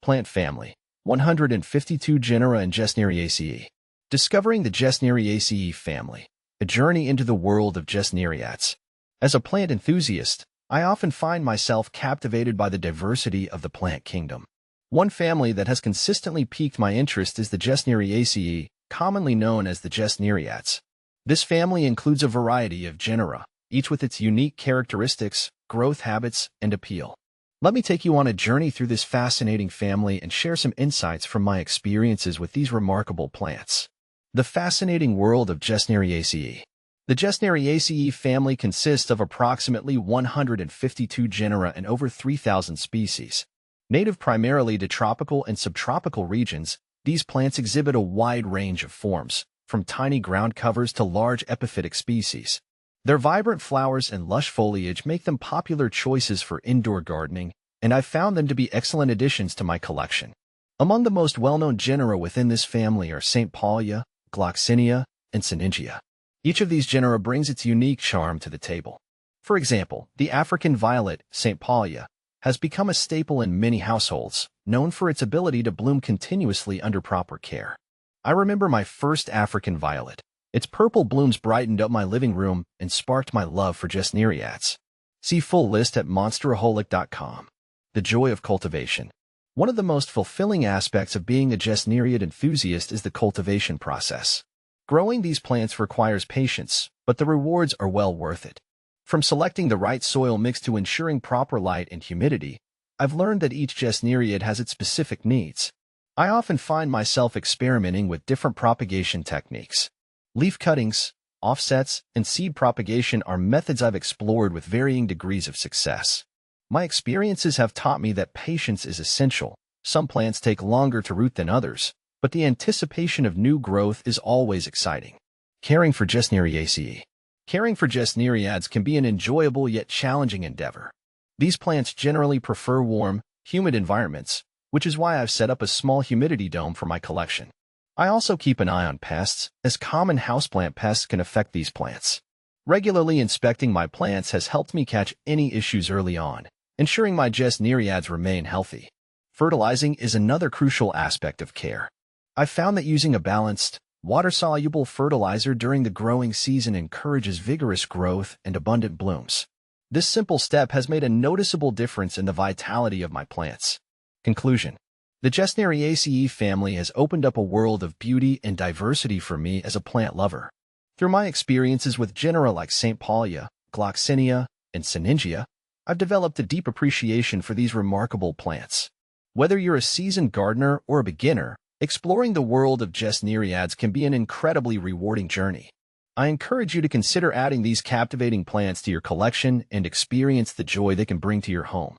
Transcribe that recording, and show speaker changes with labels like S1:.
S1: Plant Family, 152 Genera and Gesneriaceae. Discovering the Gesneriaceae family, a journey into the world of Gesneriaceae. As a plant enthusiast, I often find myself captivated by the diversity of the plant kingdom. One family that has consistently piqued my interest is the Gesneriaceae, commonly known as the Gesneriaceae. This family includes a variety of genera, each with its unique characteristics, growth habits, and appeal. Let me take you on a journey through this fascinating family and share some insights from my experiences with these remarkable plants. The fascinating world of Gesneriaceae. The Gesneriaceae family consists of approximately 152 genera and over 3,000 species. Native primarily to tropical and subtropical regions, these plants exhibit a wide range of forms, from tiny ground covers to large epiphytic species. Their vibrant flowers and lush foliage make them popular choices for indoor gardening, and I've found them to be excellent additions to my collection. Among the most well-known genera within this family are St. Paulia, Gloxinia, and Seningia. Each of these genera brings its unique charm to the table. For example, the African violet, St. Paulia, has become a staple in many households, known for its ability to bloom continuously under proper care. I remember my first African violet. Its purple blooms brightened up my living room and sparked my love for Gesneriaceae. See full list at monsteraholic.com. The joy of cultivation. One of the most fulfilling aspects of being a Gesneriad enthusiast is the cultivation process. Growing these plants requires patience, but the rewards are well worth it. From selecting the right soil mix to ensuring proper light and humidity, I've learned that each Gesneriad has its specific needs. I often find myself experimenting with different propagation techniques. Leaf cuttings, offsets, and seed propagation are methods I've explored with varying degrees of success. My experiences have taught me that patience is essential. Some plants take longer to root than others, but the anticipation of new growth is always exciting. Caring for Gesneriaceae. Caring for Gesneriads can be an enjoyable yet challenging endeavor. These plants generally prefer warm, humid environments, which is why I've set up a small humidity dome for my collection. I also keep an eye on pests, as common houseplant pests can affect these plants. Regularly inspecting my plants has helped me catch any issues early on, ensuring my Gesneriads remain healthy. Fertilizing is another crucial aspect of care. I've found that using a balanced, water-soluble fertilizer during the growing season encourages vigorous growth and abundant blooms. This simple step has made a noticeable difference in the vitality of my plants. Conclusion. The Gesneriaceae family has opened up a world of beauty and diversity for me as a plant lover. Through my experiences with genera like St. Paulia, Gloxinia, and Seningia, I've developed a deep appreciation for these remarkable plants. Whether you're a seasoned gardener or a beginner, exploring the world of Gesneriads can be an incredibly rewarding journey. I encourage you to consider adding these captivating plants to your collection and experience the joy they can bring to your home.